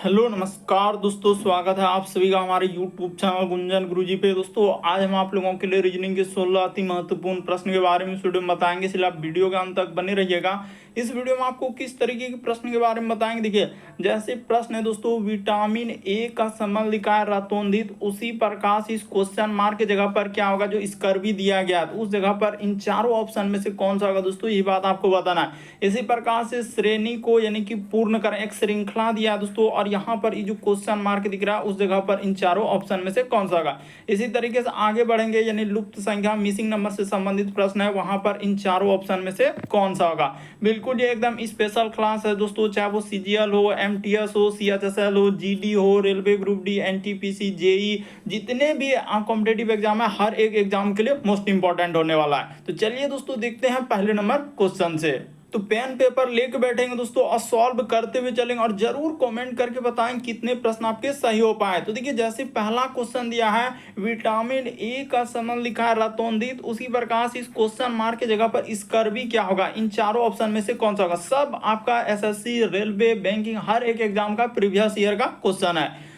Hello नमस्कार दोस्तों, स्वागत है आप सभी का हमारे YouTube चैनल गुंजन गुरुजी पे। दोस्तों आज हम आप लोगों के लिए रीजनिंग के 16 अति महत्वपूर्ण प्रश्न के बारे में इस वीडियो में बताएंगे, इसलिए आप वीडियो के अंत तक बने रहिएगा। इस वीडियो में आपको किस तरीके के प्रश्न के बारे में बताएंगे, देखिए जैसे प्रश्न है दोस्तों, विटामिन ए का संबंध लिखा है रतौंधित, उसी प्रकार से इस क्वेश्चन मार्क की जगह पर क्या होगा, जो स्कर्वी दिया गया है उस जगह पर इन चारों ऑप्शन में से कौन सा होगा दोस्तों, ये बात आपको बताना है। इसी प्रकार से श्रेणी को यानी कि पूर्ण करें, एक श्रृंखला दिया है दोस्तों, और यहाँ पर ये जो क्वेश्चन मार्क दिख रहा है उस जगह पर इन चारों ऑप्शन में से कौन सा होगा। इसी तरीके से आगे बढ़ेंगे, यानी लुप्त संख्या मिसिंग नंबर से संबंधित प्रश्न है, वहां पर इन चारों ऑप्शन में से कौन सा होगा। बिल्कुल ये एकदम स्पेशल क्लास है दोस्तों, चाहे वो सीजीएल हो, एमटीएस हो, सीएचएसएल हो, जीडी हो, railway group D, NTPC, JE, जितने भी कॉम्पिटेटिव एग्जाम है हर एक एग्जाम के लिए मोस्ट इंपॉर्टेंट होने वाला है। तो चलिए दोस्तों देखते हैं पहले नंबर क्वेश्चन से। तो पेन पेपर लेके बैठेंगे दोस्तों और सॉल्व करते हुए चलेंगे, और जरूर कमेंट करके बताएं कितने प्रश्न आपके सही हो पाए। तो देखिए जैसे पहला क्वेश्चन दिया है विटामिन ए का संबंध लिखा है रतौंधित, उसी प्रकार से इस क्वेश्चन मार्क की जगह पर स्कर्वी क्या होगा, इन चारों ऑप्शन में से कौन सा होगा। सब आपका एसएससी, रेलवे, बैंकिंग हर एक एग्जाम का प्रीवियस ईयर का क्वेश्चन है।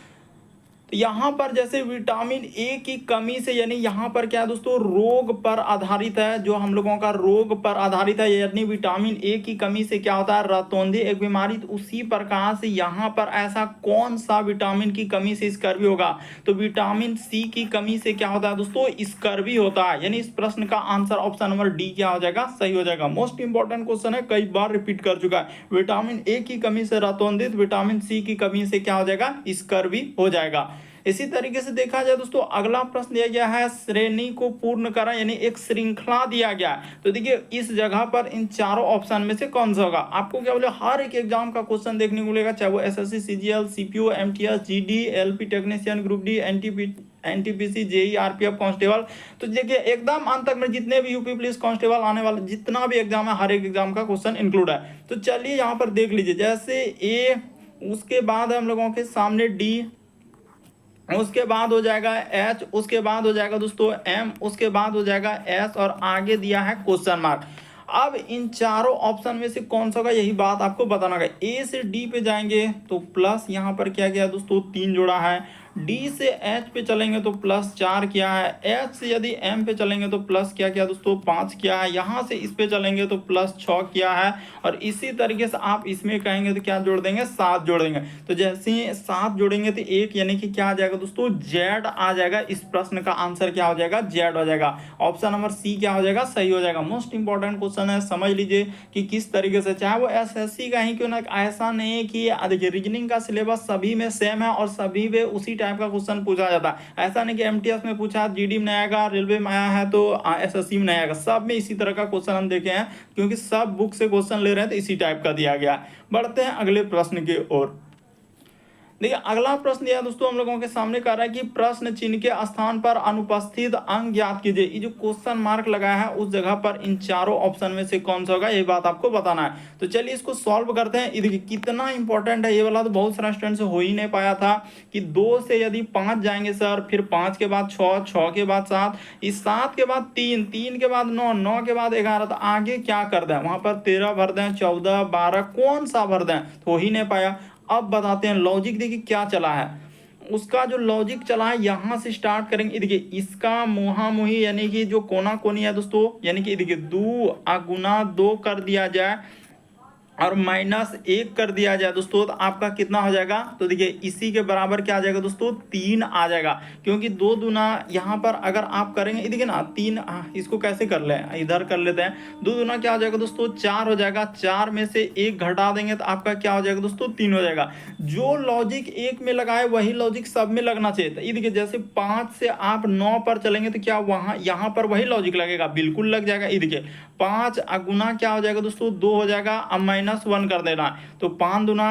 तो यहाँ पर जैसे विटामिन ए की कमी से, यानी यहाँ पर क्या है दोस्तों, रोग पर आधारित है, जो हम लोगों का रोग पर आधारित है, यानी विटामिन ए की कमी से क्या होता है, रतौंधी एक बीमारी। तो उसी प्रकार से यहाँ पर ऐसा कौन सा विटामिन की कमी से स्कर्वी होगा, तो विटामिन सी की कमी से क्या होता है दोस्तों, स्कर्वी होता है। यानी इस प्रश्न का आंसर ऑप्शन नंबर डी क्या हो जाएगा, सही हो जाएगा। मोस्ट इंपॉर्टेंट क्वेश्चन है, कई बार रिपीट कर चुका है। विटामिन ए की कमी से रतौंधित, विटामिन सी की कमी से क्या हो जाएगा, स्कर्वी हो जाएगा। इसी तरीके से देखा जाए दोस्तों, अगला प्रश्न दिया गया है श्रेणी को पूर्ण करा, यानी एक श्रृंखला दिया गया है। तो देखिए इस जगह पर इन चारों ऑप्शन में से कौन सा होगा। आपको क्या बोले, हर एक एग्जाम का क्वेश्चन देखने को मिलेगा, चाहे वो SSC, CGL, CPO, MTS, GD, LP technician, group D, NTPC, JE, RPF, constable. तो देखिए एकदम अंत तक में जितने भी यूपी पुलिस कांस्टेबल आने वाले जितना भी एग्जाम है, हर एक एग्जाम का क्वेश्चन इंक्लूड है। तो चलिए यहाँ पर देख लीजिए, जैसे ए, उसके बाद हम लोगों के सामने डी, उसके बाद हो जाएगा एच, उसके बाद हो जाएगा दोस्तों एम, उसके बाद हो जाएगा एस, और आगे दिया है क्वेश्चन मार्क। अब इन चारों ऑप्शन में से कौन सा होगा, यही बात आपको बताना होगा। ए से डी पे जाएंगे तो प्लस यहाँ पर क्या गया दोस्तों, 3 जोड़ा है। डी से एच पे चलेंगे तो प्लस 4 किया है। एच से यदि एम पे चलेंगे तो प्लस क्या किया दोस्तों, 5 किया है। यहाँ से इस पे चलेंगे तो प्लस 6 किया है। और इसी तरीके से आप इसमें कहेंगे तो क्या जोड़ देंगे, 7 जोड़ देंगे। तो जैसे ही 7 जोड़ेंगे तो एक, यानी कि क्या आ जाएगा दोस्तों, जेड आ जाएगा। इस प्रश्न का आंसर क्या हो जाएगा, जेड हो जाएगा। ऑप्शन नंबर सी क्या हो जाएगा, सही हो जाएगा। मोस्ट इंपॉर्टेंट क्वेश्चन है, समझ लीजिए कि किस तरीके से, चाहे वो एसएससी का ही क्यों ना, ऐसा नहीं है कि देखिए रीजनिंग का सिलेबस सभी में सेम है और सभी में उसी टाइप का क्वेश्चन पूछा जाता है। ऐसा नहीं कि एमटीएस में पूछा, जीडी में नहीं आएगा, रेलवे में आया है तो एसएससी में नहीं आएगा। सब में इसी तरह का क्वेश्चन हम देखे हैं, क्योंकि सब बुक से क्वेश्चन ले रहे हैं तो इसी टाइप का दिया गया। बढ़ते हैं अगले प्रश्न की ओर। देखिए अगला प्रश्न दिया दोस्तों हम लोगों के सामने कह रहा है कि प्रश्न चिन्ह के स्थान पर अनुपस्थित अंक ज्ञात कीजिए। ये जो क्वेश्चन मार्क लगाया है उस जगह पर इन चारों ऑप्शन में से कौन सा होगा, ये बात आपको बताना है। तो चलिए इसको सॉल्व करते हैं। देखिए कितना इंपॉर्टेंट है ये वाला, तो बहुत सारा स्टूडेंट से हो ही नहीं पाया था कि 2 से यदि 5 जाएंगे सर, फिर 5 के बाद 6, 6 के बाद 7, इस 7 के बाद 3, 3 के बाद 9, 9 के बाद 11, तो आगे क्या कर दें, वहां पर 13 भर दें, 14, 12, कौन सा भर दें, तो हो ही नहीं पाया। अब बताते हैं लॉजिक, देखिए क्या चला है। उसका जो लॉजिक चला है यहां से स्टार्ट करेंगे। देखिए इसका मुहा मुही, यानी कि जो कोना कोनी है दोस्तों, यानी कि देखिए 2 गुना 2 कर दिया जाए और -1 कर दिया जाए दोस्तों, तो आपका कितना हो जाएगा, तो देखिए इसी के बराबर क्या आ जाएगा दोस्तों, 3 आ जाएगा। क्योंकि 2 दूना यहाँ पर अगर आप करेंगे, देखिए ना 3, इसको कैसे कर लें, इधर कर लेते हैं। 2 दूना क्या हो जाएगा दोस्तों, 4 हो जाएगा। 4 में से 1 घटा देंगे तो आपका क्या हो जाएगा दोस्तों, 3 हो जाएगा। जो लॉजिक एक में लगाए वही लॉजिक सब में लगना चाहिए। तो देखिए जैसे 5 से आप 9 पर चलेंगे तो क्या वहाँ यहाँ पर वही लॉजिक लगेगा, बिल्कुल लग जाएगा। ये देखिए 5 गुना क्या हो जाएगा दोस्तों, 2 हो जाएगा। अब -1 कर देना, तो 5 दूना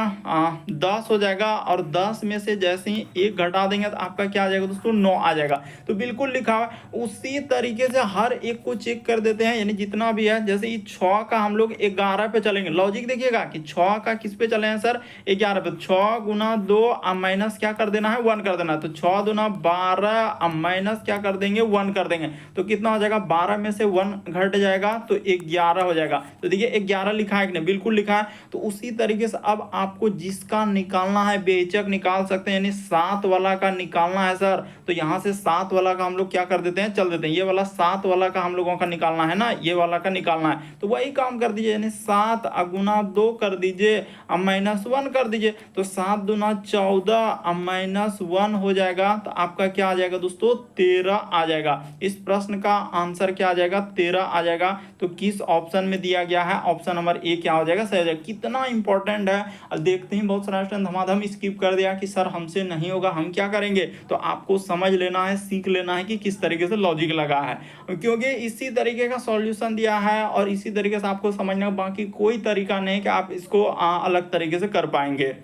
10 हो जाएगा, और 10 में से जैसे ही 1 घटा देंगे तो आपका क्या आ जाएगा दोस्तों, 9 आ जाएगा। तो बिल्कुल लिखा हुआ उसी तरीके से हर एक को चेक कर देते हैं, यानी जितना भी है। जैसे ये 6 का हम लोग 11 पे चलेंगे, लॉजिक देखिएगा कि 6 का किस पे चले हैं सर, 11 पे। 6 गुना 2 अब माइनस क्या कर देना है, 1 कर देना। तो 6 दूना 12, अब माइनस क्या कर देंगे, 1 कर देंगे। तो कितना हो जाएगा, 12 में से 1 घट जाएगा तो तो 11 हो जाएगा। तो देखिए 11 लिखा है कि नहीं, बिल्कुल लिखा है। तो उसी तरीके से अब आपको जिसका निकालना है बेहिचक निकाल सकते हैं, यानी 7 वाला का निकालना है सर। तो यहाँ से 7 वाला का हम लोग क्या कर देते हैं, चल देते हैं। ये वाला 7 वाला का हम लोगों का निकालना है ना, ये वाला का निकालना है। तो वही काम कर दीजिए, यानी 7 गुना 2 कर दीजिए, अब -1 कर दीजिए। तो 7 दूना 14, अब -1 हो जाएगा। तो आपका क्या आ जाएगा दोस्तों, 13 आ जाएगा। इस प्रश्न का आंसर क्या आ जाएगा, 13 आ जाएगा। तो किस ऑप्शन में दिया गया है, ऑप्शन नंबर ए क्या हो जाएगा, सही हो जाएगा। कितना इंपॉर्टेंट है। और देखते ही बहुत सारा स्टूडेंट धमाधम स्किप कर दिया कि सर हमसे नहीं होगा, हम क्या करेंगे। तो आपको समझ लेना है, सीख लेना है कि किस तरीके से लॉजिक लगा है, क्योंकि इसी तरीके का सॉल्यूशन दिया है और इसी तरीके से आपको समझना, बाकी कोई तरीका नहीं कि आप इसको अलग तरीके से कर पाएंगे।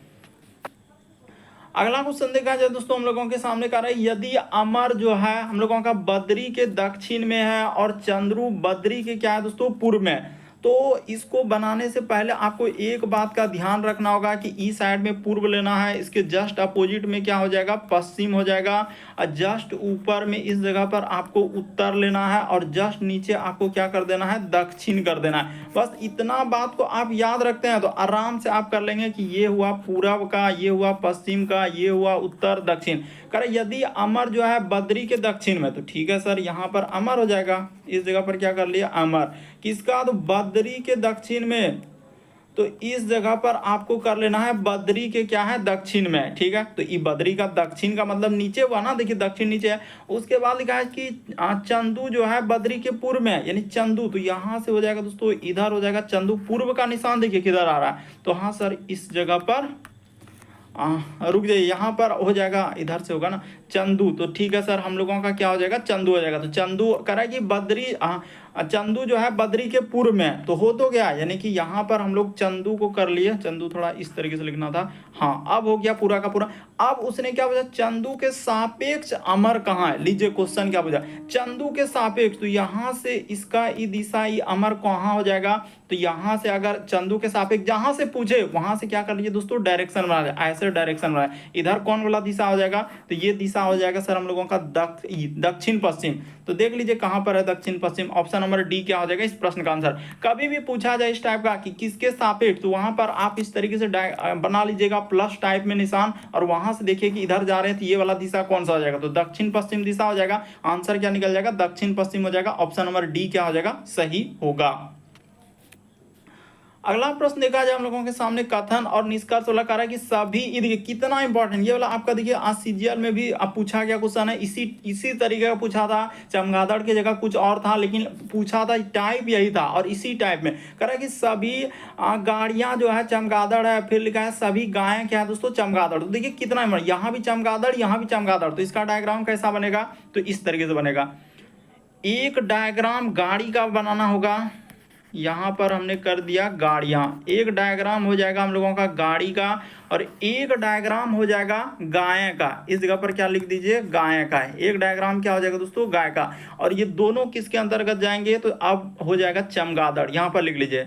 अगला क्वेश्चन देखा जाए दोस्तों, हम लोगों के सामने कर रहा है, यदि अमर जो है हम लोगों का बद्री के दक्षिण में है और चंद्रू बद्री के क्या है दोस्तों, पूर्व में, तो इसको बनाने से पहले आपको एक बात का ध्यान रखना होगा कि ई साइड में पूर्व लेना है, इसके जस्ट अपोजिट में क्या हो जाएगा, पश्चिम हो जाएगा, और जस्ट ऊपर में इस जगह पर आपको उत्तर लेना है, और जस्ट नीचे आपको क्या कर देना है, दक्षिण कर देना है। बस इतना बात को आप याद रखते हैं तो आराम से आप कर लेंगे कि ये हुआ पूरब का, ये हुआ पश्चिम का, ये हुआ उत्तर दक्षिण। कर यदि अमर जो है बद्री के दक्षिण में, तो ठीक है सर, यहाँ पर अमर हो जाएगा, इस जगह पर क्या कर लिया, अमर। किसका, तो बद्री के दक्षिण में, तो इस जगह पर आपको कर लेना है बद्री के क्या है, दक्षिण में, ठीक है। तो ये बद्री का दक्षिण का मतलब नीचे हुआ ना, देखिए दक्षिण नीचे है। उसके बाद लिखा है कि चंदू जो है बद्री के पूर्व में, यानी चंदू, तो यहाँ से हो जाएगा दोस्तों, इधर हो जाएगा चंदू। पूर्व का निशान देखिए किधर आ रहा है, तो हाँ सर इस जगह पर रुक जाइए, यहाँ पर हो जाएगा, इधर से होगा ना चंदू। तो ठीक है सर, हम लोगों का क्या हो जाएगा, चंदू हो जाएगा। तो चंदू करा कि बद्री, चंदू जो है बद्री के पूर्व में, तो हो तो गया, यानी कि यहाँ पर हम लोग चंदू को कर लिए। चंदू थोड़ा इस तरीके से लिखना था, हाँ अब हो गया पूरा का पूरा। अब उसने क्या पूछा, चंदू के सापेक्ष अमर कहाँ है। लीजिए क्वेश्चन क्या पूछा, चंदू के सापेक्ष, तो यहाँ से इसका ई दिशा ई अमर कहाँ हो जाएगा। तो यहाँ से अगर चंदू के सापेक्ष जहां से पूछे वहां से क्या कर लीजिए दोस्तों, डायरेक्शन बना दे, ऐसे डायरेक्शन बना। इधर कौन वाला दिशा हो जाएगा, तो ये दिशा हो जाएगा सर हम लोगों का दक्षिण पश्चिम। तो देख लीजिए कहां पर है दक्षिण पश्चिम, ऑप्शन नंबर डी क्या हो जाएगा इस प्रश्न का आंसर। कभी भी पूछा जाए इस टाइप का कि किसके सापेक्ष, तो वहां पर आप इस तरीके से बना लीजिएगा प्लस टाइप में निशान, और वहां से देखिए कि इधर जा रहे हैं तो ये वाला दिशा कौन सा हो जाएगा, तो दक्षिण पश्चिम दिशा हो जाएगा। आंसर क्या निकल जाएगा, दक्षिण पश्चिम हो जाएगा। ऑप्शन नंबर डी क्या हो जाएगा, सही होगा। अगला प्रश्न देखा जाए हम लोगों के सामने, कथन और निष्कर्ष वाला कह रहा है कि सभी, देखिए कितना इंपॉर्टेंट, ये वाला आपका देखिए आज सीजीएल में भी पूछा गया क्वेश्चन है, इसी तरीके का पूछा था। चमगादड़ की जगह कुछ और था, लेकिन पूछा था टाइप यही था, और इसी टाइप में कह रहा है कि सभी गाड़ियां जो है चमगादड़ है, फिर लिखा है सभी गायें क्या है दोस्तों, चमगादड़। तो देखिए कितना इंपॉर्टेंट, यहाँ भी चमगादड़, यहाँ भी चमगादड़। तो इसका डायग्राम कैसा बनेगा, तो इस तरीके से बनेगा। एक डायग्राम गाड़ी का बनाना होगा, यहाँ पर हमने कर दिया गाड़ियाँ, एक डायग्राम हो जाएगा हम लोगों का गाड़ी का, और एक डायग्राम हो जाएगा गाय का। इस जगह पर क्या लिख दीजिए, गाय का है। एक डायग्राम क्या हो जाएगा दोस्तों, गाय का, और ये दोनों किसके अंतर्गत जाएंगे, तो अब हो जाएगा चमगादड़। यहाँ पर लिख लीजिए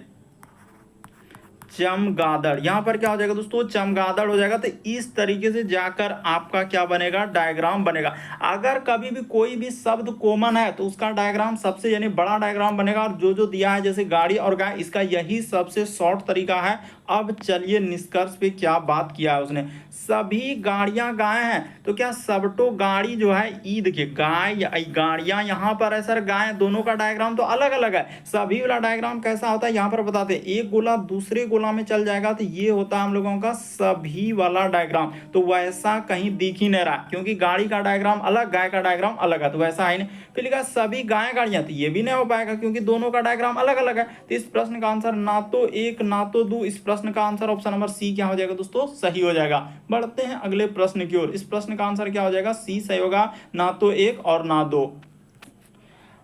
चमगादड़, यहाँ पर क्या हो जाएगा दोस्तों, चमगादड़ हो जाएगा। तो इस तरीके से जाकर आपका क्या बनेगा, डायग्राम बनेगा। अगर कभी भी कोई भी शब्द कॉमन है तो उसका डायग्राम सबसे यानी बड़ा डायग्राम बनेगा, और जो जो दिया है जैसे गाड़ी और गाय, इसका यही सबसे शॉर्ट तरीका है। अब चलिए निष्कर्ष पे क्या बात किया है उसने, सभी गाड़ियां गाय हैं, तो क्या सबटो गाड़ी जो है ई, देखिए गाय गाड़ियां यहाँ पर है सर, गाय, दोनों का डायग्राम तो अलग अलग है। सभी वाला डायग्राम कैसा होता है यहाँ पर बताते हैं, एक गोला दूसरे गोला में चल जाएगा, तो ये होता है हम लोगों का सभी वाला डायग्राम। तो वैसा कहीं दिख ही नहीं रहा, क्योंकि गाड़ी का डायग्राम अलग, गाय का डायग्राम अलग है, तो वैसा है नहीं। फिर लिखा सभी गाय गाड़ियां, तो ये भी नहीं हो पाएगा क्योंकि दोनों का डायग्राम अलग अलग है। तो इस प्रश्न का आंसर ना तो एक ना तो दो, इस प्रश्न का आंसर ऑप्शन नंबर सी क्या हो जाएगा दोस्तों, सही हो जाएगा। बढ़ते हैं अगले प्रश्न की ओर। इस प्रश्न का आंसर क्या हो जाएगा, सी सही होगा, ना तो एक और ना दो।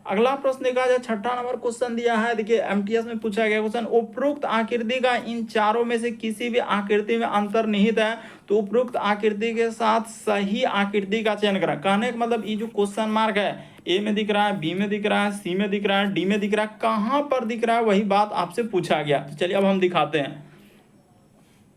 अगला प्रश्न देखा जाए, छठा नंबर क्वेश्चन दिया है, देखिए एमटीएस में पूछा गया क्वेश्चन, उपरोक्त आकृति का इन चारों में से किसी भी आकृति में अंतर्निहित है, तो उपरोक्त आकृति के साथ सही आकृति का चयन करें। कहने का मतलब ये जो क्वेश्चन मार्क है, ए में दिख रहा है, बी में दिख रहा है, सी में दिख रहा है, डी में दिख रहा है, कहां पर दिख रहा है, वही बात आपसे पूछा गया। तो चलिए अब हम दिखाते हैं।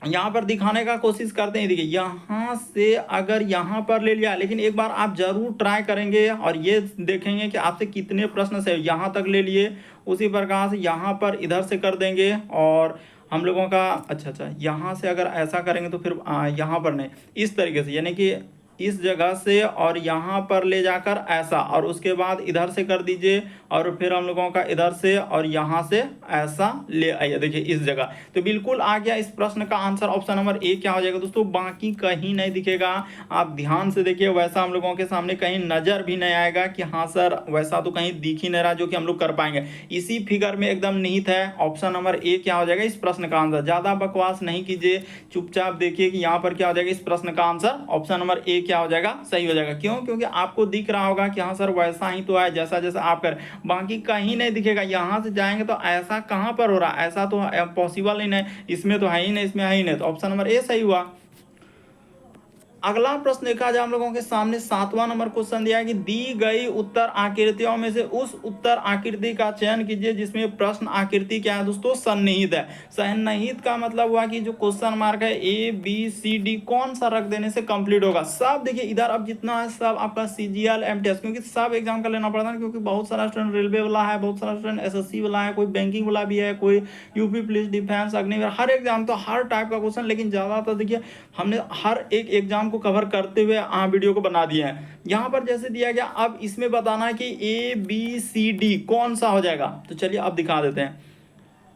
यहाँ पर दिखाने का कोशिश करते हैं। देखिए यहाँ से अगर यहाँ पर ले लिया, लेकिन एक बार आप जरूर ट्राई करेंगे और ये देखेंगे कि आपसे कितने प्रश्न से यहाँ तक ले लिए। उसी प्रकार से यहाँ पर इधर से कर देंगे और हम लोगों का अच्छा यहाँ से अगर ऐसा करेंगे तो फिर यहाँ पर नहीं, इस तरीके से यानी कि इस जगह से और यहाँ पर ले जाकर ऐसा, और उसके बाद इधर से कर दीजिए और फिर हम लोगों का इधर से और यहाँ से ऐसा ले आइए। देखिए इस जगह तो बिल्कुल आ गया। इस प्रश्न का आंसर ऑप्शन नंबर ए क्या हो जाएगा दोस्तों, बाकी कहीं नहीं दिखेगा। आप ध्यान से देखिए, वैसा हम लोगों के सामने कहीं नजर भी नहीं आएगा कि हाँ सर वैसा तो कहीं दिख ही नहीं रहा जो कि हम लोग कर पाएंगे। इसी फिगर में एकदम निहित है। ऑप्शन नंबर ए क्या हो जाएगा इस प्रश्न का आंसर। ज्यादा बकवास नहीं कीजिए, चुपचाप देखिए कि यहाँ पर क्या हो जाएगा इस प्रश्न का आंसर। ऑप्शन नंबर ए क्या हो जाएगा, सही हो जाएगा। क्यों? क्योंकि आपको दिख रहा होगा कि हाँ सर वैसा ही तो है जैसा जैसा आप कर, बाकी कहीं नहीं दिखेगा। यहाँ से जाएंगे तो ऐसा कहाँ पर हो रहा है, ऐसा तो पॉसिबल ही नहीं, इसमें तो है ही नहीं, इसमें है ही नहीं। तो ऑप्शन नंबर ए सही हुआ। अगला प्रश्न देखा जाए हम लोगों के सामने 7वां नंबर क्वेश्चन दिया है कि दी गई उत्तर आकृतियों में से उस उत्तर आकृति का चयन कीजिए जिसमें प्रश्न आकृति क्या है दोस्तों, सन्निहित है। सन्निहित का मतलब हुआ कि जो क्वेश्चन मार्क है ए बी सी डी कौन सा रख देने से कंप्लीट होगा। सब देखिए इधर अब जितना है सब आपका सीजीएल एमटीएस, क्योंकि सब एग्जाम का लेना पड़ता है, क्योंकि बहुत सारा स्टूडेंट रेलवे वाला है, बहुत सारा स्टूडेंट एसएससी वाला है, कोई बैंकिंग वाला भी है, कोई यूपी पुलिस डिफेंस अग्निवीर, हर एग्जाम तो हर टाइप का क्वेश्चन। लेकिन ज्यादातर देखिए हमने हर एक एग्जाम को कवर करते हुए वीडियो को बना दिए हैं। यहाँ पर जैसे दिया गया, अब इसमें बताना है कि ए बी सी डी कौन सा हो जाएगा। तो चलिए अब दिखा देते हैं।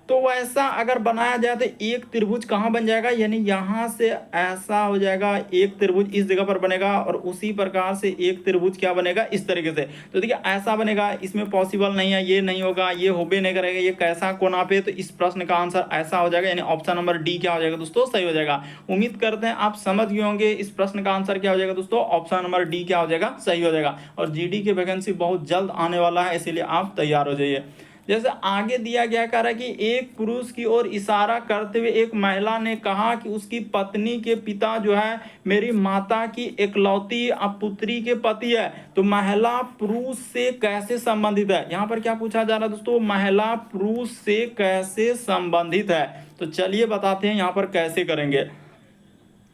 तो वैसा अगर बनाया जाए तो एक त्रिभुज कहाँ बन जाएगा, यानी यहाँ से ऐसा हो जाएगा, एक त्रिभुज इस जगह पर बनेगा और उसी प्रकार से एक त्रिभुज क्या बनेगा इस तरीके से। तो देखिए ऐसा बनेगा, इसमें पॉसिबल नहीं है, ये नहीं होगा, ये हो भी नहीं करेगा, ये कैसा कोना पे। तो इस प्रश्न का आंसर ऐसा हो जाएगा, यानी ऑप्शन नंबर डी क्या हो जाएगा दोस्तों, सही हो जाएगा। उम्मीद करते हैं आप समझ गए होंगे इस प्रश्न का आंसर क्या हो जाएगा दोस्तों, ऑप्शन नंबर डी क्या हो जाएगा, सही हो जाएगा। और जीडी की वैकेंसी बहुत जल्द आने वाला है, इसीलिए आप तैयार हो जाइए। जैसे आगे दिया गया कह रहा है कि एक पुरुष की ओर इशारा करते हुए एक महिला ने कहा कि उसकी पत्नी के पिता जो है मेरी माता की इकलौती पुत्री के पति है। तो महिला पुरुष से कैसे संबंधित है। यहाँ पर क्या पूछा जा रहा है दोस्तों, महिला पुरुष से कैसे संबंधित है। तो चलिए बताते हैं यहाँ पर कैसे करेंगे।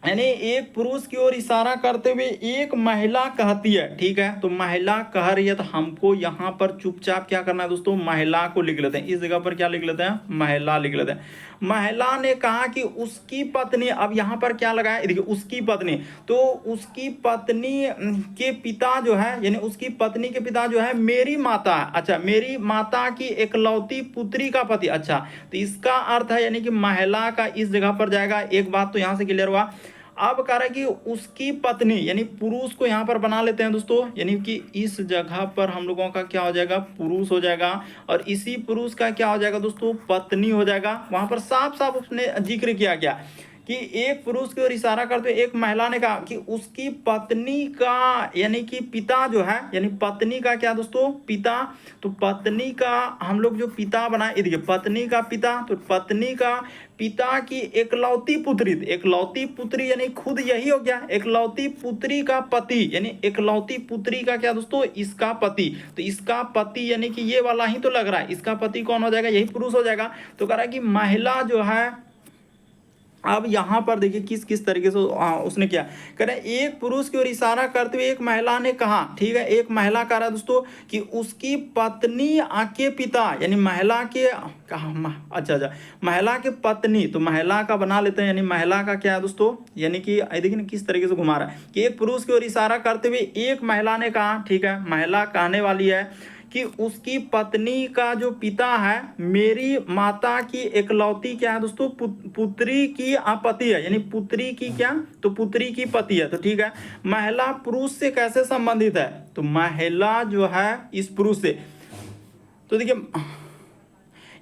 यानी एक पुरुष की ओर इशारा करते हुए एक महिला कहती है, ठीक है, तो महिला कह रही है, तो हमको यहाँ पर चुपचाप क्या करना है दोस्तों, महिला को लिख लेते हैं। इस जगह पर क्या लिख लेते हैं, महिला लिख लेते हैं। महिला ने कहा कि उसकी पत्नी, अब यहाँ पर क्या लगा है, देखिए उसकी पत्नी, तो उसकी पत्नी के पिता जो है, यानी उसकी पत्नी के पिता जो है मेरी माता है। अच्छा, मेरी माता की इकलौती पुत्री का पति। अच्छा, तो इसका अर्थ है यानी कि महिला का इस जगह पर जाएगा। एक बात तो यहाँ से क्लियर हुआ। अब कह रहा है कि उसकी पत्नी, यानी पुरुष को यहाँ पर बना लेते हैं दोस्तों, यानी कि इस जगह पर हम लोगों का क्या हो जाएगा, पुरुष हो जाएगा, और इसी पुरुष का क्या हो जाएगा दोस्तों, पत्नी हो जाएगा। वहां पर साफ साफ उसने जिक्र किया गया कि एक पुरुष की ओर इशारा करते हुए एक महिला ने कहा कि उसकी पत्नी का, यानी कि पिता जो है, यानी पत्नी का क्या दोस्तों, पिता। तो पत्नी का हम लोग जो पिता बनाए, देखिए पत्नी का पिता, तो पत्नी का पिता की इकलौती पुत्री, इकलौती पुत्री यानी खुद यही हो गया, इकलौती पुत्री का पति, यानी इकलौती पुत्री का क्या दोस्तों, इसका पति। तो इसका पति यानी कि ये वाला ही तो लग रहा है, इसका पति कौन हो जाएगा, यही पुरुष हो जाएगा। तो कह रहा है कि महिला जो है, अब यहाँ पर देखिए किस किस तरीके से उसने किया। कह रहे एक पुरुष की ओर इशारा करते हुए एक महिला ने कहा, ठीक है, एक महिला कह रहा है दोस्तों कि उसकी पत्नी के पिता, यानी महिला के अच्छा महिला के पत्नी, तो महिला का बना लेते हैं, यानी महिला का क्या है दोस्तों, यानी कि देखिए ना किस तरीके से घुमा रहा है कि एक पुरुष की ओर इशारा करते हुए एक महिला ने कहा, ठीक है, महिला कहने वाली है कि उसकी पत्नी का जो पिता है मेरी माता की इकलौती क्या है दोस्तों, पुत्री की पति है, यानी पुत्री की क्या, तो पुत्री की पति है। तो ठीक है, महिला पुरुष से कैसे संबंधित है, तो महिला जो है इस पुरुष से, तो देखिए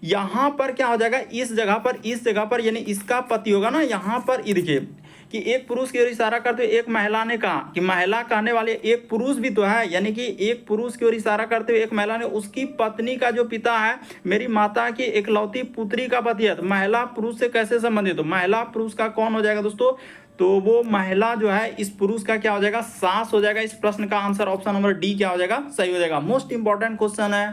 यहां पर क्या हो जाएगा, इस जगह पर यानी इसका पति होगा ना। यहां पर देखिए कि एक पुरुष की ओर इशारा करते हुए एक महिला ने कहा, कि महिला कहने वाले एक पुरुष भी तो है, यानी कि एक पुरुष की ओर इशारा करते हुए एक महिला ने उसकी पत्नी का जो पिता है मेरी माता की इकलौती पुत्री का पति है। तो महिला पुरुष से कैसे संबंधित, तो महिला पुरुष का कौन हो जाएगा दोस्तों, तो वो महिला जो है इस पुरुष का क्या हो जाएगा, सास हो जाएगा। इस प्रश्न का आंसर ऑप्शन नंबर डी क्या हो जाएगा, सही हो जाएगा। मोस्ट इंपॉर्टेंट क्वेश्चन है।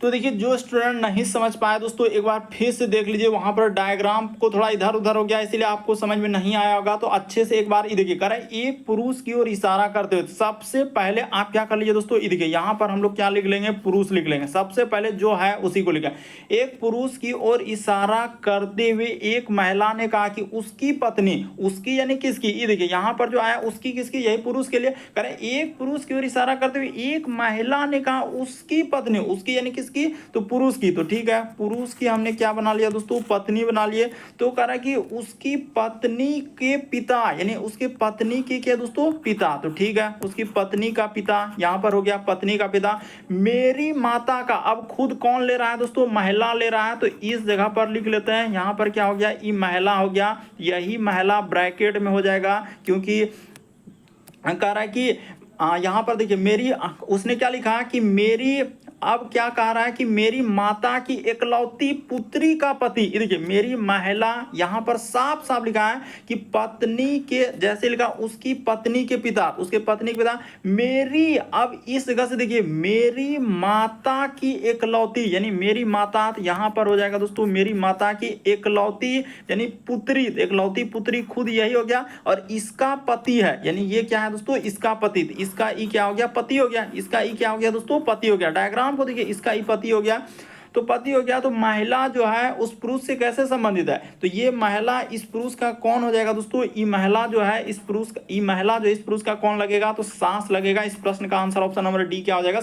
तो देखिए जो स्टूडेंट नहीं समझ पाया दोस्तों एक बार फिर से देख लीजिए, वहां पर डायग्राम को थोड़ा इधर उधर हो गया इसलिए आपको समझ में नहीं आया होगा। तो अच्छे से एक बार ये देखिए, करें एक पुरुष की ओर इशारा करते हुए सबसे पहले आप क्या कर लीजिए दोस्तों, ये देखिए यहाँ पर हम लोग क्या लिख लेंगे, पुरुष लिख लेंगे। सबसे पहले जो है उसी को लिखा, एक पुरुष की ओर इशारा करते हुए एक महिला ने कहा कि उसकी पत्नी, उसकी यानी किसकी, ये देखिए यहाँ पर जो आया उसकी किसकी, यही पुरुष के लिए। करें एक पुरुष की ओर इशारा करते हुए एक महिला ने कहा उसकी पत्नी, उसकी यानी किसकी, तो पुरुष की। तो ठीक है, पुरुष की हमने क्या बना लिया दोस्तों, पत्नी बना लिए। तो कह रहा है कि उसकी पत्नी के पिता, यानी उसकी पत्नी के क्या दोस्तों, पिता। तो ठीक है, उसकी पत्नी का पिता, यहां पर हो गया पत्नी का पिता। मेरी माता का, अब खुद कौन ले रहा है दोस्तों, महिला ले रहा है। तो इस जगह पर लिख लेते हैं, यहां पर क्या हो गया, ये महिला हो गया, यही महिला ब्रैकेट में हो जाएगा, क्योंकि कह रहा है कि यहां पर देखिए मेरी, उसने क्या लिखा कि मेरी, अब क्या कह रहा है कि मेरी माता की इकलौती पुत्री का पति। देखिए मेरी महिला, यहां पर साफ साफ लिखा है कि पत्नी के, जैसे लिखा उसकी पत्नी के पिता, उसके पत्नी के पिता मेरी, अब इस जगह से देखिए मेरी माता की इकलौती, यानी मेरी माता, यहां पर हो जाएगा दोस्तों मेरी माता की इकलौती यानी पुत्री, इकलौती पुत्री खुद यही हो गया, और इसका पति है, यानी ये क्या है दोस्तों, इसका पति, इसका ई क्या हो गया, पति हो गया, इसका ई क्या हो गया दोस्तों, पति हो गया। डायग्राम को देखिए, इसका ही पति हो गया, तो पति हो गया। तो महिला जो है उस पुरुष से कैसे संबंधित है, तो ये महिला इस पुरुष का कौन हो जाएगा दोस्तों, ये महिला जो है इस पुरुष का, ये महिला जो इस पुरुष का कौन लगेगा, तो सास लगेगा। इस प्रश्न का आंसर ऑप्शन नंबर डी क्या हो जाएगा।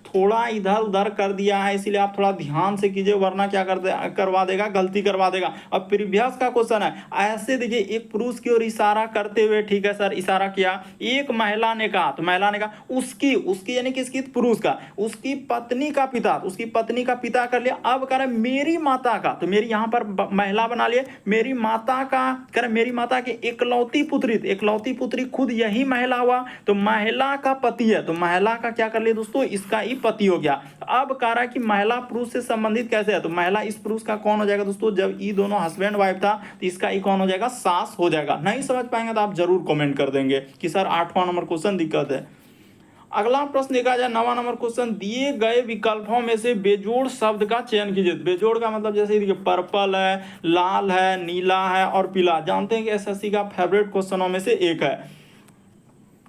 थोड़ा इधर उधर कर दिया है, इसीलिए आप थोड़ा ध्यान से कीजिए, वरना क्या करवा देगा, गलती करवा देगा। अब प्रीवियस का क्वेश्चन है, ऐसे देखिए एक पुरुष की ओर इशारा करते हुए, ठीक है सर, इशारा किया, एक महिला ने कहा, तो महिला ने कहा उसकी, उसकी यानी किसकी, पुरुष का, उसकी पत्नी का पिता, उसकी पत्नी का पिता कर लिया। अब कह रहा है मेरी माता का, तो मेरी यहां पर महिला बना लिए, मेरी माता का, कह रहा मेरी माता की इकलौती पुत्री, इकलौती पुत्री खुद यही महिला हुआ, तो महिला का पति है, तो महिला का क्या कर लिया दोस्तों, इसका ही पति हो गया। अब कह रहा है कि महिला पुरुष से संबंधित कैसे है, तो महिला इस पुरुष का कौन हो जाएगा दोस्तों, जब ये दोनों हस्बैंड वाइफ था तो इसका ही कौन हो जाएगा, सास हो जाएगा। नहीं समझ पाएंगे तो आप जरूर कमेंट कर देंगे कि सर 8वां नंबर क्वेश्चन दिक्कत है। अगला प्रश्न देखा जाए 9वां नंबर क्वेश्चन, दिए गए विकल्पों में से बेजोड़ शब्द का चयन कीजिए। बेजोड़ का मतलब जैसे देखिए पर्पल है, लाल है, नीला है और पीला, जानते हैं कि एसएससी का फेवरेट क्वेश्चनों में से एक है।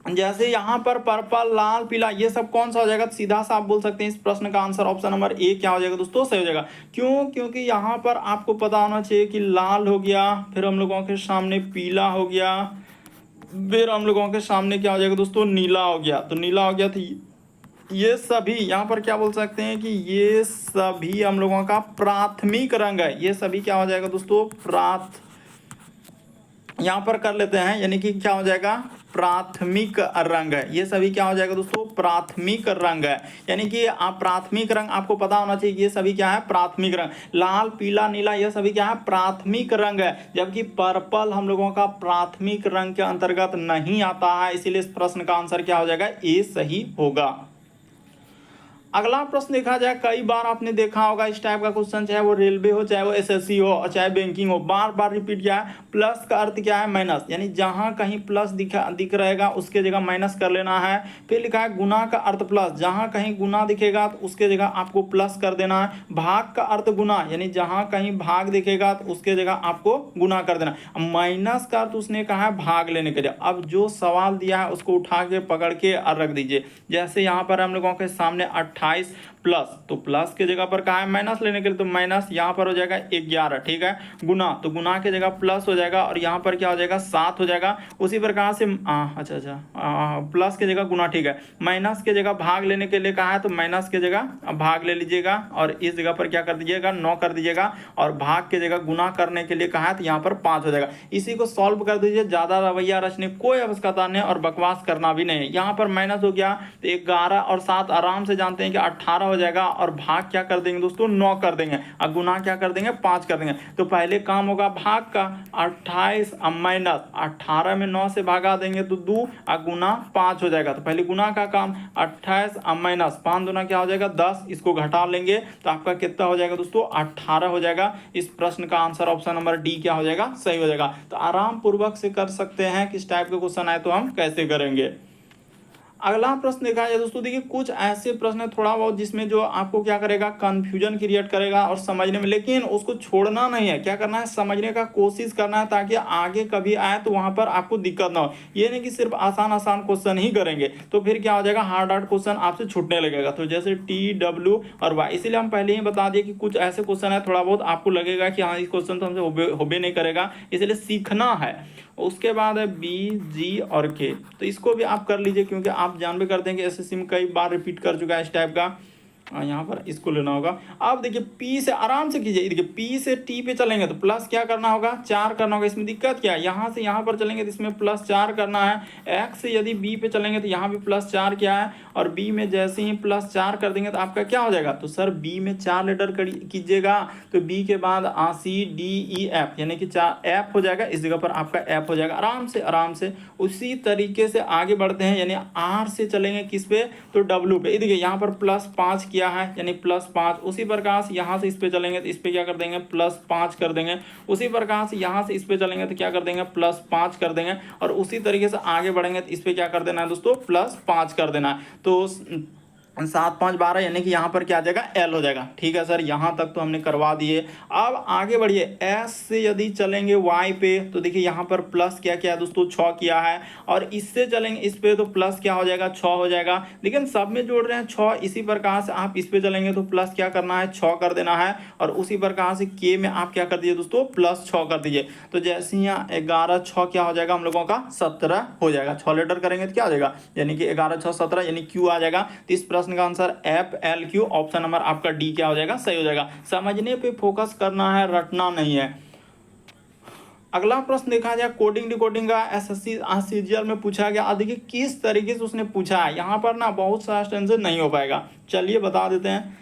जैसे यहाँ पर पर्पल, लाल, पीला, ये सब कौन सा हो जाएगा, सीधा सा आप बोल सकते हैं इस प्रश्न का आंसर ऑप्शन नंबर ए क्या हो जाएगा दोस्तों, सही हो जाएगा। क्यों, क्योंकि यहाँ पर आपको पता होना चाहिए कि लाल हो गया, फिर हम लोगों के सामने पीला हो गया, फिर हम लोगों के सामने क्या हो जाएगा दोस्तों, नीला हो गया। तो नीला हो गया, तो ये सभी यहाँ पर क्या बोल सकते हैं कि ये सभी हम लोगों का प्राथमिक रंग है। ये सभी क्या हो जाएगा दोस्तों, यहाँ पर कर लेते हैं, यानी कि क्या हो जाएगा, प्राथमिक रंग है। ये सभी क्या हो जाएगा दोस्तों, प्राथमिक रंग है, यानी कि आप प्राथमिक रंग आपको पता होना चाहिए कि ये सभी क्या है, प्राथमिक रंग। लाल, पीला, नीला, ये सभी क्या है, प्राथमिक रंग है, जबकि पर्पल हम लोगों का प्राथमिक रंग के अंतर्गत नहीं आता है, इसीलिए इस प्रश्न का आंसर क्या हो जाएगा, ए सही होगा। अगला प्रश्न देखा जाए, कई बार आपने देखा होगा इस टाइप का क्वेश्चन, चाहे वो रेलवे हो, चाहे वो एसएससी हो, और चाहे बैंकिंग हो, बार बार रिपीट किया है। प्लस का अर्थ क्या है, माइनस, यानी जहां कहीं प्लस दिख रहेगा उसके जगह माइनस कर लेना है। फिर लिखा है गुना का अर्थ प्लस, जहां कहीं गुना दिखेगा तो उसके जगह आपको प्लस कर देना है। भाग का अर्थ गुना, यानी जहां कहीं भाग दिखेगा तो उसके जगह आपको गुना कर देना। माइनस का अर्थ उसने कहा है भाग लेने के लिए। अब जो सवाल दिया है उसको उठा के पकड़ के रख दीजिए। जैसे यहाँ पर हम लोगों के सामने 28 प्लस, तो प्लस के जगह पर कहा है माइनस लेने के लिए, तो माइनस यहाँ पर हो जाएगा 11, ठीक है। गुना, तो गुना के जगह प्लस हो जाएगा, और यहाँ पर क्या हो जाएगा, 7 हो जाएगा। उसी प्रकार से प्लस के जगह गुना, ठीक है। माइनस के जगह भाग लेने के लिए कहा है, तो माइनस के जगह भाग ले लीजिएगा, और इस जगह पर क्या कर दीजिएगा, 9 कर दीजिएगा, और भाग के जगह गुना करने के लिए कहा है तो यहाँ पर 5 हो जाएगा। इसी को सॉल्व कर दीजिए, ज्यादा रवैया रचने कोई आवश्यकता नहीं और बकवास करना भी नहीं। यहाँ पर माइनस हो गया तो 11 और 7 आराम से जानते हैं कि 18 हो जाएगा, और भाग क्या कर देंगे दोस्तों, 9 कर देंगे, और गुना क्या कर देंगे, 5 कर देंगे। तो पहले काम होगा भाग का, 28 माइनस 18 में 9 से भागा देंगे तो 2, और गुना 5 हो जाएगा। तो पहले गुना का काम, 28 माइनस 5 दूना क्या हो जाएगा, 10, इसको घटा लेंगे तो आपका कितना हो जाएगा दोस्तों, 18 हो जाएगा। इस प्रश्न का आंसर ऑप्शन नंबर डी क्या हो जाएगा, सही हो जाएगा। तो आराम पूर्वक से कर सकते हैं, किस टाइप के क्वेश्चन आए तो हम कैसे करेंगे। अगला प्रश्न देखा जाए दोस्तों, देखिए कुछ ऐसे प्रश्न है थोड़ा बहुत जिसमें जो आपको क्या करेगा, कंफ्यूजन क्रिएट करेगा और समझने में, लेकिन उसको छोड़ना नहीं है, क्या करना है, समझने का कोशिश करना है ताकि आगे कभी आए तो वहां पर आपको दिक्कत ना हो। ये नहीं कि सिर्फ आसान आसान क्वेश्चन ही करेंगे तो फिर क्या हो जाएगा, हार्ड हार्ड क्वेश्चन आपसे छूटने लगेगा। तो जैसे TW और Y, इसीलिए हम पहले ही बता दिए कि कुछ ऐसे क्वेश्चन है थोड़ा बहुत आपको लगेगा कि हाँ इस क्वेश्चन तो हमसे होबे नहीं करेगा, इसलिए सीखना है। उसके बाद है B, G और K, तो इसको भी आप कर लीजिए क्योंकि आप जानबे करते हैं कि एसएससी में कई बार रिपीट कर चुका है इस टाइप का। यहाँ पर इसको लेना होगा। अब देखिए P से आराम से कीजिए, देखिए P से T पे चलेंगे तो प्लस क्या करना होगा, 4 करना होगा। इसमें दिक्कत क्या है, यहाँ से यहाँ पर चलेंगे तो इसमें प्लस 4 करना है। X से यदि B पे चलेंगे तो यहाँ भी प्लस 4 क्या है, और B में जैसे ही प्लस 4 कर देंगे तो आपका क्या हो जाएगा, तो सर B में 4 लेटर कीजिएगा तो B के बाद C D E F यानी कि 4 F हो जाएगा, इस जगह पर आपका F हो जाएगा। आराम से उसी तरीके से आगे बढ़ते हैं, यानी R से चलेंगे किस पे, तो W पे। देखिए यहाँ पर +5 किया है यानी +5। उसी प्रकार से यहाँ से इस पे चलेंगे तो इस पे क्या कर देंगे, +5 कर देंगे। उसी प्रकार से यहाँ से इस पे चलेंगे तो क्या कर देंगे, +5 कर देंगे। और उसी तरीके से आगे बढ़ेंगे तो इस पे क्या कर देना है दोस्तों, +5 कर देना है। तो 7 5 12 यानी कि यहाँ पर क्या आ जाएगा, L हो जाएगा। ठीक है सर, यहाँ तक तो हमने करवा दिए। अब आगे बढ़िए, S से यदि चलेंगे Y पे तो देखिए यहाँ पर प्लस क्या किया दोस्तों, 6 किया है। और इससे चलेंगे इस पे तो प्लस क्या हो जाएगा, 6 हो जाएगा। लेकिन सब में जोड़ रहे हैं 6, इसी प्रकार से आप इस पे चलेंगे तो प्लस क्या करना है, 6 कर देना है। और उसी प्रकार से K में आप क्या कर दीजिए दोस्तों, +6 कर दीजिए। तो जैसे यहाँ 11 6 क्या हो जाएगा हम लोगों का, 17 हो जाएगा। 6 लेटर करेंगे तो क्या हो जाएगा, यानी कि 11 6 17 यानी Q आ जाएगा। तो इस प्रश्न का आंसर FLQ ऑप्शन नंबर आपका D क्या हो जाएगा, सही हो जाएगा। समझने पे फोकस करना है, रटना नहीं है। अगला प्रश्न देखा जाए कोडिंग डिकोडिंग का, एसएससी CGL में पूछा गया। देखिए किस तरीके से उसने पूछा है, यहाँ पर ना बहुत सा टेंशन नहीं हो पाएगा। चलिए बता देते हैं।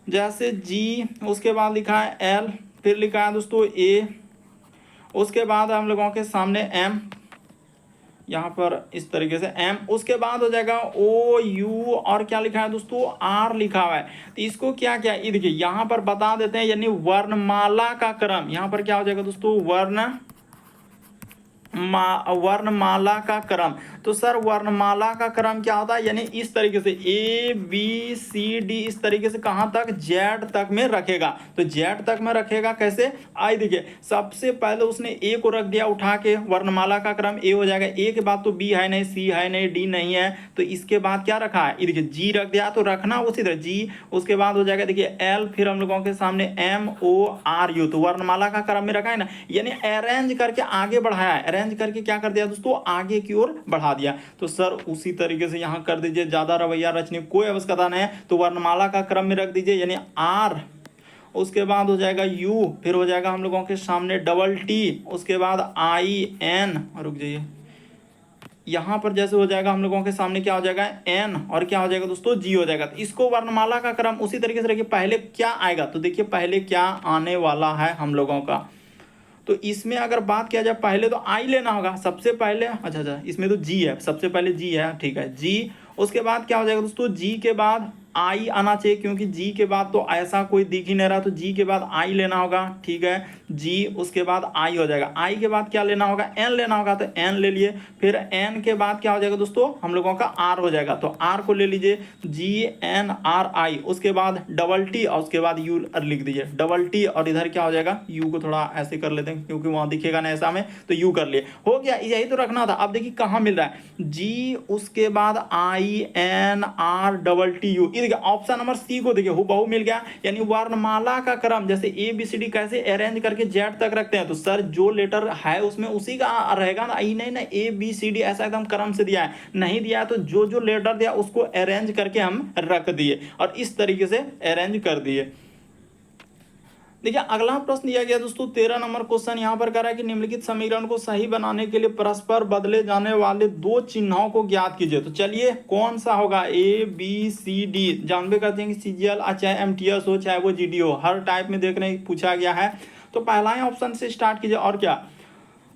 जैसे G, उसके बाद लिखा है L, फिर लिखा है दोस्तों A, उसके बाद हम लोगों के सामने M, यहाँ पर इस तरीके से M, उसके बाद हो जाएगा OU और क्या लिखा है दोस्तों, R लिखा हुआ है। तो इसको क्या क्या, ये देखिए यहाँ पर बता देते हैं, यानी वर्णमाला का क्रम। यहाँ पर क्या हो जाएगा दोस्तों, वर्णमाला का क्रम। तो सर वर्णमाला का क्रम क्या होता है, यानी इस तरीके से ABCD, इस तरीके से कहां तक, Z तक में रखेगा। तो Z तक में रखेगा कैसे, आई देखिए सबसे पहले उसने A को रख दिया उठा के, वर्णमाला का क्रम A हो जाएगा। A के बाद तो B है नहीं, C है नहीं, D नहीं है, तो इसके बाद क्या रखा है, ये देखिए G रख दिया। तो रखना उसी तरह G, उसके बाद हो जाएगा देखिए L, फिर हम लोगों के सामने MORU। तो वर्णमाला का क्रम में रखा है ना, यानी अरेंज करके आगे बढ़ाया है, अरेंज करके क्या कर दिया दोस्तों, आगे की ओर बढ़ा दिया। तो सर उसी तरीके से यहाँ कर दीजिए, ज्यादा रवैया रचने की कोई आवश्यकता नहीं है। तो वर्णमाला का क्रम में रख दीजिए, यानी R, उसके बाद हो जाएगा U, फिर हो जाएगा हम लोगों के सामने T, उसके बाद IN, रुक जाइए, यहाँ पर जैसे हो जाएगा हम लोगों के सामने क्या हो जाएगा, N, और क्या हो जाएगा दोस्तों, G हो जाएगा। तो इसको वर्णमाला का क्रम उसी तरीके से रखिए। पहले क्या आएगा, तो देखिए पहले क्या आने वाला है हम लोगों का, तो इसमें अगर बात किया जाए पहले तो आई लेना होगा सबसे पहले। अच्छा, इसमें तो G है, सबसे पहले G है, ठीक है G। उसके बाद क्या हो जाएगा दोस्तों, G के बाद आई आना चाहिए, क्योंकि G के बाद तो ऐसा कोई दिख ही नहीं रहा, तो G के बाद आई लेना होगा, ठीक है G, उसके बाद आई हो जाएगा। आई के बाद क्या लेना होगा, N लेना होगा, तो N ले लिए। फिर N के बाद क्या हो जाएगा दोस्तों, हम लोगों का R हो जाएगा, तो R को ले लीजिए, GNRI, उसके बाद T, और उसके बाद U लिख दीजिए, T, और इधर क्या हो जाएगा, U को थोड़ा ऐसे कर लेते हैं क्योंकि वहां दिखेगा ना ऐसा में, तो U कर लिए, हो गया। यही तो रखना था। अब देखिए कहाँ मिल रहा है, G, उसके बाद INRTTU, देखिए ऑप्शन नंबर सी को देखिए हूबहू मिल गया। यानी वर्णमाला का क्रम जैसे ABCD कैसे अरेंज करके Z तक रखते हैं, तो सर जो लेटर है उसमें उसी का रहेगा ना, नहीं ना ABCD ऐसा एकदम क्रम से दिया है, नहीं दिया है तो जो जो लेटर दिया उसको अरेंज करके हम रख दिए और इस तरीके से अरेंज कर दिए। देखिए अगला प्रश्न दिया गया दोस्तों 13 नंबर क्वेश्चन यहाँ पर कह रहा है कि निम्नलिखित समीकरण को सही बनाने के लिए परस्पर बदले जाने वाले दो चिन्हों को ज्ञात कीजिए। तो चलिए कौन सा होगा, ABCD, जानबे करते हैं कि CGL चाहे MTS हो चाहे वो GD हो, हर टाइप में देखने पूछा गया है। तो पहला ही ऑप्शन से स्टार्ट कीजिए। और क्या,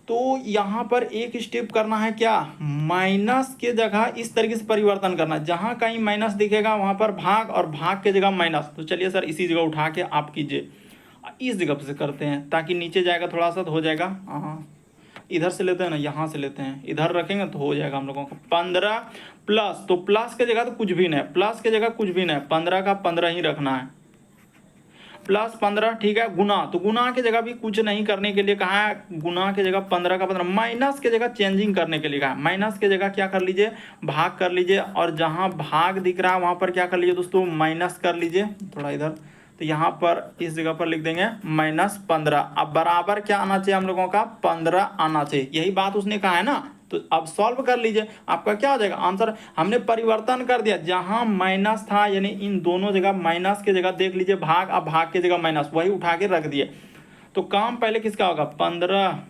तो यहाँ पर एक स्टेप करना है, क्या, माइनस के जगह इस तरीके से परिवर्तन करना, जहाँ कहीं माइनस दिखेगा वहाँ पर भाग और भाग के जगह माइनस। तो चलिए सर इसी जगह उठा के आप कीजिए, इस जगह से करते हैं ताकि नीचे जाएगा थोड़ा सा तो हो जाएगा। हाँ, इधर से लेते हैं ना, यहाँ से लेते हैं, इधर रखेंगे तो हो जाएगा हम लोगों का 15 प्लस, तो प्लस के जगह तो कुछ भी नहीं, प्लस के जगह कुछ भी नहीं, 15 का 15 ही रखना है, प्लस 15, ठीक है, गुना, तो गुना की जगह भी कुछ नहीं करने के लिए कहा है, गुना की जगह 15 का 15, माइनस की जगह चेंजिंग करने के लिए कहा है, माइनस की जगह क्या कर लीजिए, भाग कर लीजिए, और जहां भाग दिख रहा है वहां पर क्या कर लीजिए दोस्तों, माइनस कर लीजिए, थोड़ा इधर, तो यहाँ पर इस जगह पर लिख देंगे -15। अब बराबर क्या आना चाहिए हम लोगों का, 15 आना चाहिए, यही बात उसने कहा है ना। तो अब सॉल्व कर लीजिए, आपका क्या हो जाएगा आंसर, हमने परिवर्तन कर दिया, जहां माइनस था यानी इन दोनों जगह माइनस की जगह देख लीजिए भाग, अब भाग की जगह माइनस, वही उठा के रख दिए, तो काम पहले किसका होगा, 15,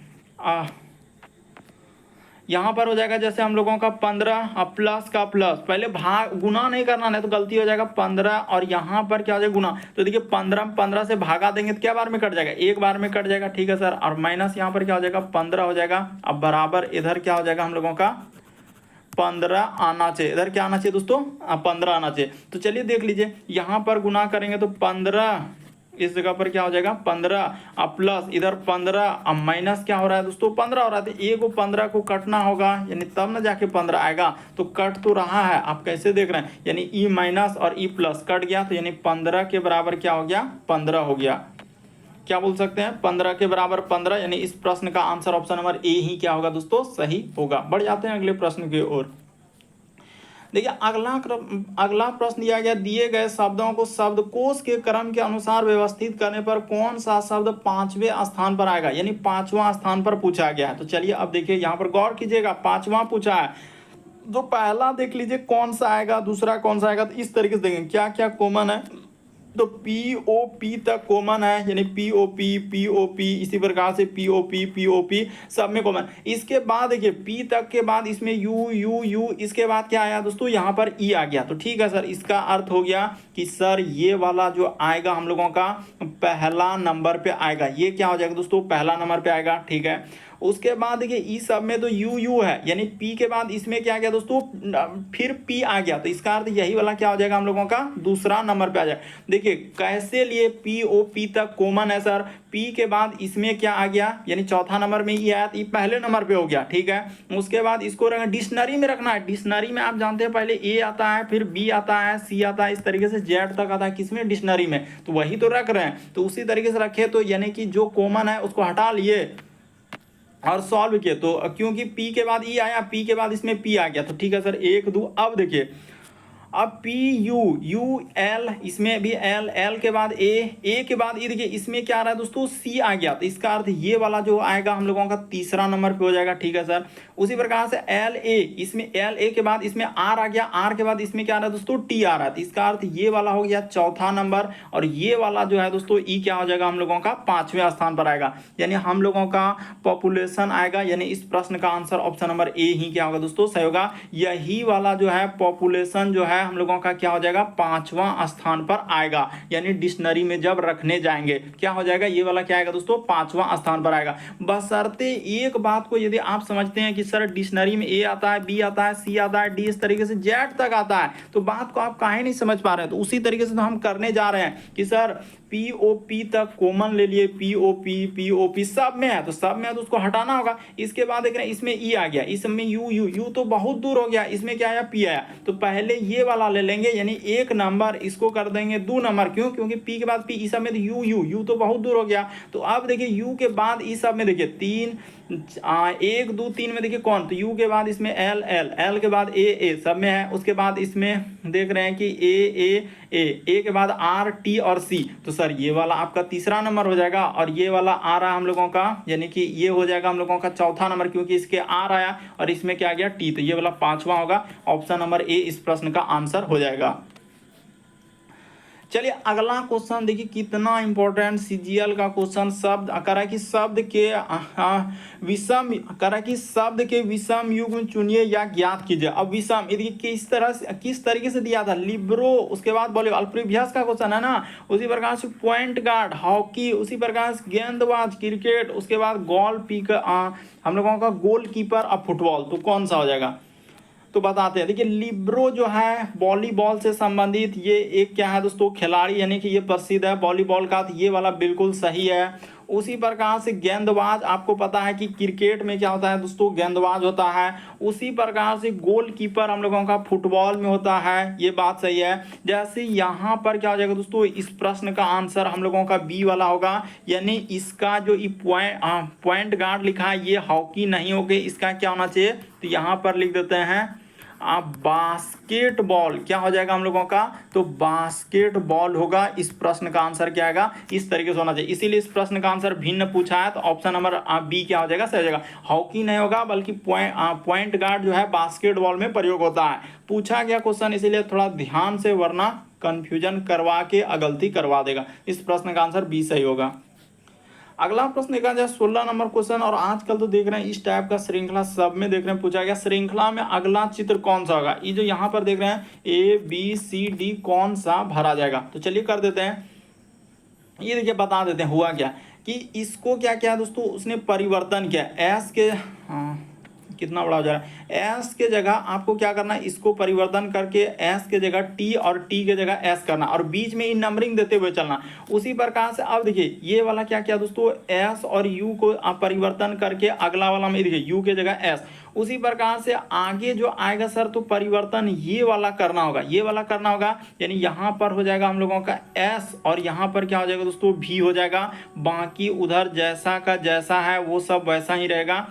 यहाँ पर हो जाएगा जैसे हम लोगों का 15 अब प्लस का प्लस, पहले भाग गुना नहीं करना, नहीं तो गलती हो जाएगा 15, और यहाँ पर क्या हो जाएगा गुना, तो देखिए 15 से भागा देंगे तो क्या बार में कट जाएगा, एक बार में कट जाएगा, ठीक है सर, और माइनस यहाँ पर क्या हो जाएगा 15 हो जाएगा, अब बराबर इधर क्या हो जाएगा हम लोगों का 15 आना चाहिए, इधर क्या आना चाहिए दोस्तों, 15 आना चाहिए। तो चलिए देख लीजिए, यहाँ पर गुना करेंगे तो 15, इस जगह पर क्या हो जाएगा 15, अब प्लस इधर 15, अब माइनस क्या हो रहा है दोस्तों 15 हो रहा है, तो ए को 15 को कटना होगा, यानी तब ना जाके 15 आएगा, तो कट तो रहा है, आप कैसे देख रहे हैं, यानी ई माइनस और ई प्लस कट गया, तो यानी 15 के बराबर क्या हो गया, 15 हो गया, क्या बोल सकते हैं 15 के बराबर 15, यानी इस प्रश्न का आंसर ऑप्शन नंबर ए ही क्या होगा दोस्तों, सही होगा। बढ़ जाते हैं अगले प्रश्न की ओर। देखिए अगला प्रश्न दिया गया, दिए गए शब्दों को शब्दकोश के क्रम के अनुसार व्यवस्थित करने पर कौन सा शब्द 5वें स्थान पर आएगा, यानी 5वां स्थान पर पूछा गया है। तो चलिए अब देखिए यहाँ पर गौर कीजिएगा, 5वां पूछा है, तो पहला देख लीजिए कौन सा आएगा, दूसरा कौन सा आएगा, तो इस तरीके से देखेंगे क्या क्या कॉमन है, तो POP तक कॉमन है, यानी POP, इसी प्रकार से POP सब में कॉमन। इसके बाद देखिए P तक के बाद इसमें U, इसके बाद क्या आया दोस्तों, यहाँ पर E आ गया, तो ठीक है सर, इसका अर्थ हो गया कि सर ये वाला जो आएगा हम लोगों का पहला नंबर पे आएगा, ये क्या हो जाएगा दोस्तों, पहला नंबर पे आएगा, ठीक है। उसके बाद देखिए ई सब में तो यू है, यानी पी के बाद इसमें क्या आ गया दोस्तों, फिर पी आ गया, तो इसका अर्थ यही वाला क्या हो जाएगा हम लोगों का दूसरा नंबर पे आ जाएगा। देखिए कैसे लिए POP तक कॉमन है सर, पी के बाद इसमें क्या आ गया, यानी चौथा नंबर में ये आया, तो ये पहले नंबर पे हो गया, ठीक है। उसके बाद इसको डिक्शनरी में रखना है, डिक्शनरी में आप जानते हैं पहले ए आता है, फिर बी आता है, सी आता है, इस तरीके से जेड तक आता है, किसमें, डिक्शनरी में, तो वही तो रख रहे हैं, तो उसी तरीके से रखे, तो यानी कि जो कॉमन है उसको हटा लिए और सॉल्व किए, तो क्योंकि P के बाद E आया, P के बाद इसमें P आ गया, तो ठीक है सर 1 2। अब देखिए अब PUL, इसमें भी L के बाद A के बाद E, देखिए इसमें क्या आ रहा है दोस्तों, C आ गया, तो इसका अर्थ ये वाला जो आएगा हम लोगों का तीसरा नंबर पे हो जाएगा, ठीक है सर। उसी प्रकार से LA, इसमें LA के बाद इसमें R आ गया, R के बाद इसमें क्या आ रहा है दोस्तों, T आ रहा है, तो इसका अर्थ ये वाला हो गया चौथा नंबर, और ये वाला जो है दोस्तों E क्या हो जाएगा हम लोगों का 5वें स्थान पर आएगा, यानी हम लोगों का पॉपुलेशन आएगा, यानी इस प्रश्न का आंसर ऑप्शन नंबर ए ही क्या होगा दोस्तों, सही होगा। यही वाला जो है पॉपुलेशन जो है हम लोगों का क्या हो जाएगा 5वां स्थान पर आएगा, यानी डिक्शनरी में जब रखने जाएंगे क्या हो जाएगा, ये वाला क्या आएगा दोस्तों 5वां स्थान पर आएगा। बशर्ते एक बात को यदि आप समझते हैं कि सर डिक्शनरी में ए आता है, बी आता है, सी आता है, डी इस तरीके से जेड तक आता है, तो बात को आप काहे नहीं समझ पा रहे हैं, तो उसी तरीके से तो हम करने जा रहे हैं कि सर POP तक कॉमन ले लिए, POP सब में है, तो सब में है तो उसको हटाना होगा। इसके बाद देख रहे हैं इसमें E आ गया, इसमें U तो बहुत दूर हो गया, इसमें क्या आया P आया, तो पहले ये वाला ले लेंगे, यानी 1 नंबर, इसको कर देंगे 2 नंबर, क्यों, क्योंकि P के बाद P, ई सब में U तो बहुत दूर हो गया, तो अब देखिए U के बाद ई सब में देखिए 3 1 2 3 में देखिए कौन, तो U के बाद इसमें L के बाद A सब में है, उसके बाद इसमें देख रहे हैं कि A के बाद R T और C, तो सर ये वाला आपका तीसरा नंबर हो जाएगा, और ये वाला आ रहा है हम लोगों का, यानी कि ये हो जाएगा हम लोगों का चौथा नंबर, क्योंकि इसके R आया और इसमें क्या आ गया T, तो ये वाला 5वां होगा, ऑप्शन नंबर ए इस प्रश्न का आंसर हो जाएगा। चलिए अगला क्वेश्चन देखिए कितना इंपॉर्टेंट, CGL का क्वेश्चन, शब्द करा कि शब्द के विषम युग्म चुनिए या ज्ञात कीजिए। अब विषम यदि किस तरीके से दिया था, लिब्रो, उसके बाद वॉलीबॉल, प्रीवियस का क्वेश्चन है ना, उसी प्रकार से पॉइंट गार्ड हॉकी, उसी प्रकार से गेंदबाज क्रिकेट, उसके बाद हम लोगों का गोलकीपर, अब फुटबॉल, तो कौन सा हो जाएगा, तो बताते हैं। देखिए लिब्रो जो है वॉलीबॉल से संबंधित ये एक क्या है दोस्तों खिलाड़ी, यानी कि ये प्रसिद्ध है वॉलीबॉल का, तो ये वाला बिल्कुल सही है। उसी प्रकार से गेंदबाज, आपको पता है कि क्रिकेट में क्या होता है दोस्तों, गेंदबाज होता है। उसी प्रकार से गोलकीपर हम लोगों का फुटबॉल में होता है, ये बात सही है। जैसे यहाँ पर क्या हो जाएगा दोस्तों, इस प्रश्न का आंसर हम लोगों का बी वाला होगा, यानी इसका जो पॉइंट गार्ड लिखा है ये हॉकी नहीं होगी, इसका क्या होना चाहिए, तो यहाँ पर लिख देते हैं बास्केटबॉल। क्या हो जाएगा हम लोगों का, तो बास्केटबॉल होगा। इस प्रश्न का आंसर क्या आएगा, इस तरीके से होना चाहिए। इसीलिए इस प्रश्न का आंसर भिन्न पूछा है, तो ऑप्शन नंबर बी क्या हो जाएगा, सही हो जाएगा। हॉकी नहीं होगा, बल्कि पॉइंट गार्ड जो है बास्केटबॉल में प्रयोग होता है। पूछा गया क्वेश्चन, इसीलिए थोड़ा ध्यान से, वरना कंफ्यूजन करवा के गलती करवा देगा। इस प्रश्न का आंसर बी सही होगा। अगला प्रश्न देखा जाए 16 नंबर क्वेश्चन, और आजकल तो देख रहे हैं इस टाइप का श्रृंखला सब में देख रहे हैं पूछा गया। श्रृंखला में अगला चित्र कौन सा होगा, ये जो यहाँ पर देख रहे हैं ABCD कौन सा भरा जाएगा, तो चलिए कर देते हैं। ये देखिए बता देते हैं हुआ क्या, कि इसको क्या किया दोस्तों, उसने परिवर्तन किया। एस के कितना बड़ा हो जा रहा है, एस के जगह आपको क्या करना है, इसको परिवर्तन करके एस के जगह टी और टी के जगह एस करना, और बीच में इन नंबरिंग देते हुए चलना। उसी प्रकार से अब देखिए ये वाला क्या किया दोस्तों, एस और यू को आप परिवर्तन करके अगला वाला में देखिए यू के जगह एस। उसी प्रकार से आगे जो आएगा सर, तो परिवर्तन ये वाला करना होगा, ये वाला करना होगा, यानी यहाँ पर हो जाएगा हम लोगों का एस, और यहाँ पर क्या हो जाएगा दोस्तों, भी हो जाएगा। बाकी उधर जैसा का जैसा है वो सब वैसा ही रहेगा,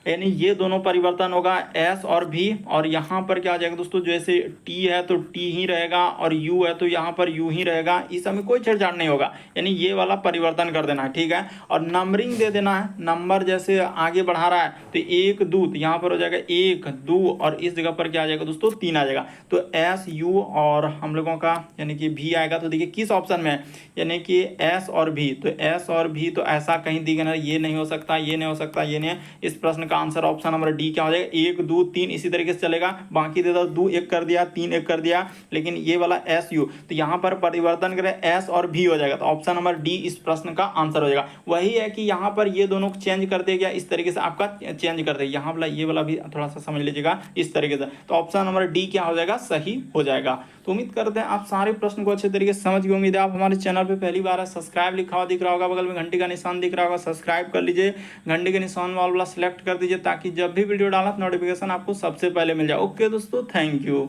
यानी ये दोनों परिवर्तन होगा एस और भी। और यहाँ पर क्या आ जाएगा दोस्तों, जैसे टी है तो टी ही रहेगा, और यू है तो यहाँ पर यू ही रहेगा, इस समय कोई छेड़छाड़ नहीं होगा, यानी ये वाला परिवर्तन कर देना है, ठीक है। और नंबरिंग दे देना है, नंबर जैसे आगे बढ़ा रहा है तो 1 2, तो यहाँ पर हो जाएगा 1 2, और इस जगह पर क्या आ जाएगा दोस्तों, 3 आ जाएगा। तो एस यू और हम लोगों का यानी कि भी आएगा, तो देखिए किस ऑप्शन में है, यानी कि एस और भी, तो एस और भी, तो ऐसा कहीं दिख ना, ये नहीं हो सकता, ये नहीं हो सकता, ये नहीं है। इस प्रश्न आंसर ऑप्शन नंबर डी क्या हो जाएगा, 1 2 3, इसी तरीके से चलेगा। बाकी दे दो 2 1 कर दिया, 3 1 कर दिया, लेकिन ये वाला एस यू, तो यहाँ पर परिवर्तन करें एस और भी हो जाएगा, तो ऑप्शन नंबर डी इस प्रश्न का आंसर हो जाएगा। वही है कि यहाँ पर ये दोनों चेंज कर दिया गया, इस तरीके से आपका चेंज कर दे, यहाँ वाला ये वाला भी थोड़ा सा समझ लीजिएगा इस तरीके से, तो ऑप्शन नंबर डी क्या हो जाएगा, सही हो जाएगा। तो उम्मीद करते हैं आप सारे प्रश्न को अच्छे तरीके से समझ गए। उम्मीद है आप हमारे चैनल पे पहली बार है, सब्सक्राइब लिखा हुआ दिख रहा होगा, बगल में घंटी का निशान दिख रहा होगा, सब्सक्राइब कर लीजिए, घंटी के निशान वाला सेलेक्ट कर दीजिए, ताकि जब भी वीडियो डाला नोटिफिकेशन आपको सबसे पहले मिल जाए। ओके दोस्तों, थैंक यू।